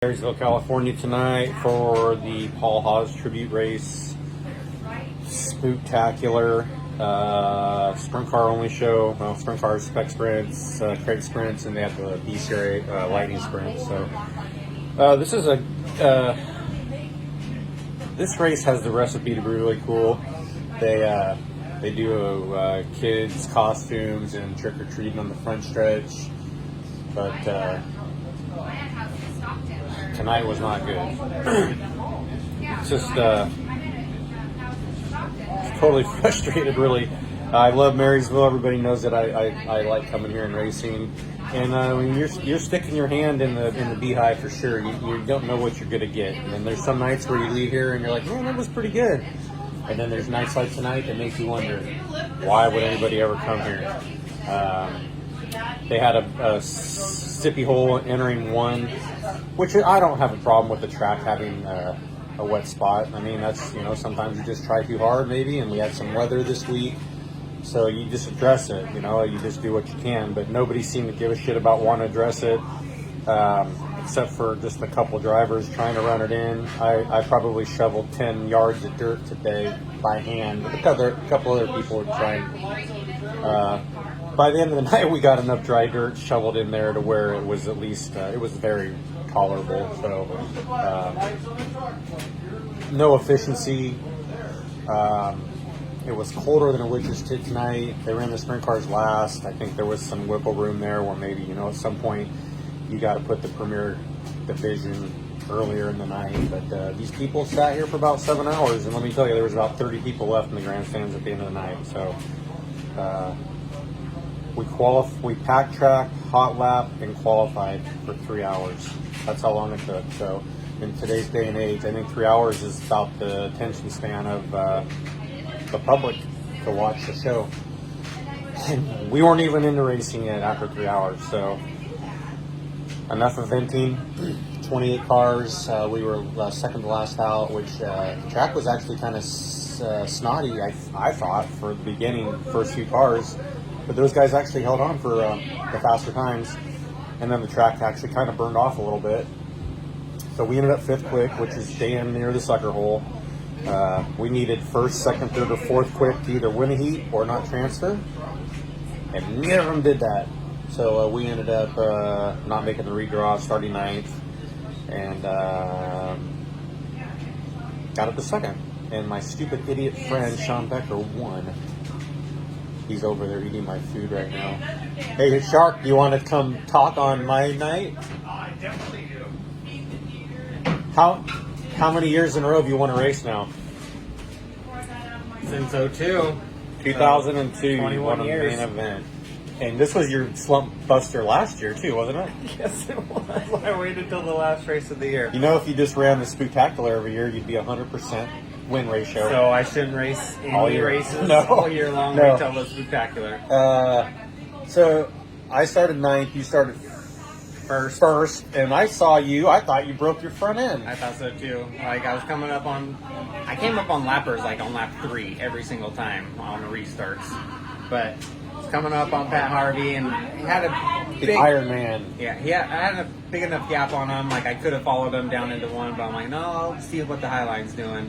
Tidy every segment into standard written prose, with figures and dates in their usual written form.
Marysville, California tonight for the Paul Haas tribute race. Spooktacular. Sprint car only show. Well, sprint cars, spec sprints, crate sprints, and they have the B-Series lightning sprint. So this is this race has the recipe to be really cool. They do kids costumes and trick or treating on the front stretch, but tonight was not good. It's just totally frustrated, really. I love Marysville. Everybody knows that I like coming here and racing. And when you're sticking your hand in the beehive for sure. You don't know what you're going to get. And then there's some nights where you leave here and you're like, man, that was pretty good. And then there's nights like tonight that make you wonder, why would anybody ever come here? They had a sippy hole entering one, which I don't have a problem with the track having a wet spot. I mean, that's, sometimes you just try too hard maybe, and we had some weather this week, so you just address it, you just do what you can, but nobody seemed to give a shit about wanting to address it, except for just a couple drivers trying to run it in. I probably shoveled 10 yards of dirt today by hand. A couple other people were trying. By the end of the night, we got enough dry dirt shoveled in there to where it was at least, it was very tolerable. So, no efficiency. It was colder than a witch's tit tonight. They ran the sprint cars last. I think there was some wiggle room there where maybe, at some point you got to put the Premier Division earlier in the night. But these people sat here for about 7 hours, and let me tell you, there was about 30 people left in the grandstands at the end of the night. So we packed track, hot lap, and qualified for 3 hours. That's how long it took. So in today's day and age, I think 3 hours is about the attention span of the public to watch the show. And we weren't even into racing yet after 3 hours. So enough of venting. 28 cars. We were second to last out, which the track was actually kind of snotty, I thought, for the beginning, first few cars. But those guys actually held on for the faster times. And then the track actually kind of burned off a little bit. So we ended up fifth quick, which is damn near the sucker hole. We needed first, second, third, or fourth quick to either win a heat or not transfer. And neither of them did that. So we ended up not making the redraw, starting ninth. And got up to second. And my stupid idiot friend, Sean Becker, won. He's over there eating my food right now. Hey, Shark, do you want to come talk on my night? I definitely do. How many years in a row have you won a race now? Since 02. 2002, you 21 won a years. main event. And this was your slump buster last year, too, wasn't it? Yes, it was. I waited till the last race of the year. If you just ran the Spooktacular every year, you'd be 100% win ratio. So I shouldn't race any All year. races No. all year long No. until the Spooktacular. So I started ninth, you started first, and I saw you. I thought you broke your front end. I thought so too. Like I came up on lappers like on lap 3 every single time on the restarts. But coming up on Pat Harvey, and he had a The big Iron Man. Yeah, I had a big enough gap on him. Like I could have followed him down into one, but I'm like, no, I'll see what the Highline's doing.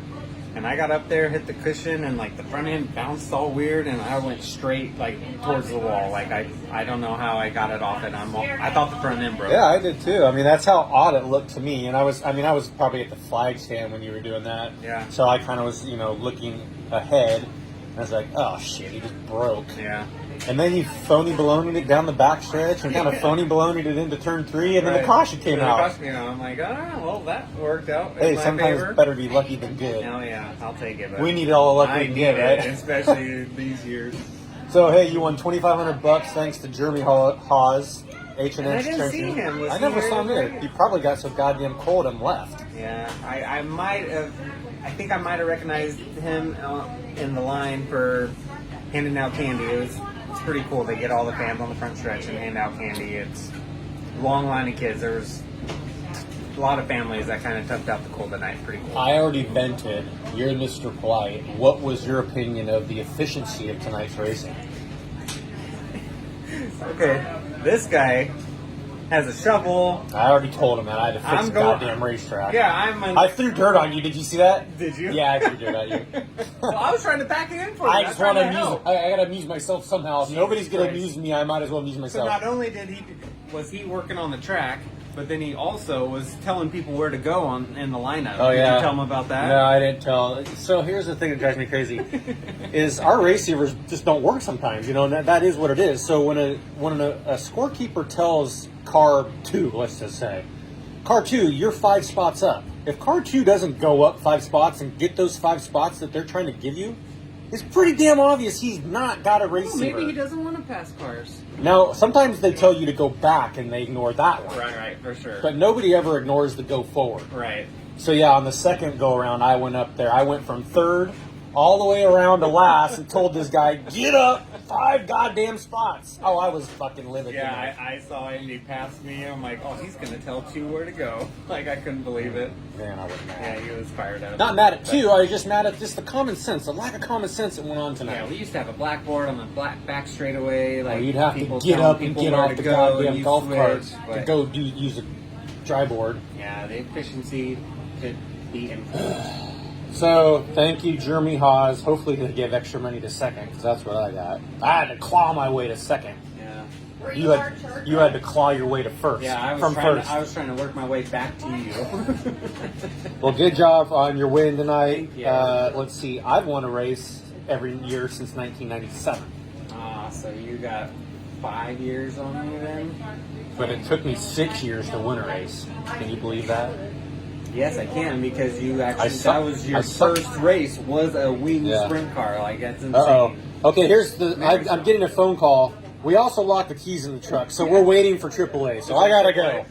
And I got up there, hit the cushion, and like the front end bounced all weird, and I went straight like towards the wall. Like I don't know how I got it off it. I thought the front end broke. Yeah, I did too. I mean, that's how odd it looked to me. And I was probably at the flag stand when you were doing that. Yeah. So I kind of was, looking ahead. And I was like, oh shit, he just broke. Yeah. And then you phony baloneyed it down the back stretch and kind of phony baloneyed it into turn 3, and then the caution came out. I'm like, well, that worked out. Hey, in my sometimes favor. it's better to be lucky than good. Oh yeah, I'll take it. We need all the luck I we can need get, it, right? especially these years. So hey, you won $2,500 thanks to Jeremy Hawes, H&H. And I didn't see him. Was I he never here saw him either. He probably got so goddamn cold and left. Yeah, I might have. I think I might have recognized him in the line for handing out candy. It's pretty cool. They get all the fans on the front stretch and hand out candy. It's a long line of kids. There's a lot of families that kind of toughed out the cold tonight. Pretty cool. I already vented. You're Mr. Polite. What was your opinion of the efficiency of tonight's racing? Okay, this guy has a shovel. I already told him that I had to fix I'm the going- goddamn racetrack. Yeah, I threw dirt on you. Did you see that? Did you? Yeah, I threw dirt at you. Well, I was trying to back it in for you. I just want to amuse. amuse. I gotta amuse myself somehow. If nobody's gonna Christ. amuse me, I might as well amuse So myself. not only was he working on the track, but then he also was telling people where to go in the lineup. Oh, Did yeah. you tell him about that? No, I didn't tell. So here's the thing that drives me crazy: is our race receivers just don't work sometimes. You know, and that is what it is. So when a scorekeeper tells car 2, let's just say, car 2, you're 5 spots up. If car 2 doesn't go up 5 spots and get those 5 spots that they're trying to give you, it's pretty damn obvious he's not got a race Well, maybe receiver. he doesn't want to pass cars. Now, sometimes they tell you to go back and they ignore that one. Right, for sure. But nobody ever ignores the go forward. Right. So yeah, on the second go around, I went up there. I went from third all the way around to last and told this guy, get up 5 goddamn spots. Oh, I was fucking livid. Yeah, I saw him. He passed me. I'm like, oh, he's gonna tell 2 where to go. Like, I couldn't believe it. Man, I was Yeah, mad. he was fired up. Not mad at 2. I was just mad at just the common sense, the lack of common sense that went on tonight. Yeah, we used to have a blackboard on the back straightaway. Like, You'd have to people get telling up and people get where off to the go, goddamn and you golf switch, cart to but- go use a dry board. Yeah, the efficiency could be improved. So, thank you, Jeremy Haas. Hopefully they give extra money to second, because that's what I got. I had to claw my way to second. Yeah. You had to claw your way to first. Yeah, I from was first. trying to work my way back to you. Well, good job on your win tonight. Thank you. Let's see. I've won a race every year since 1997, So you got 5 years on me then? but it took me 6 years to win a race. Can you believe that? Yes, I can, because you actually, suck. that was your I suck. first race was a wing Yeah. sprint car. Like, that's insane. Uh-oh. Okay, here's the... I'm getting a phone call. We also locked the keys in the truck, so we're waiting for AAA, so I gotta go.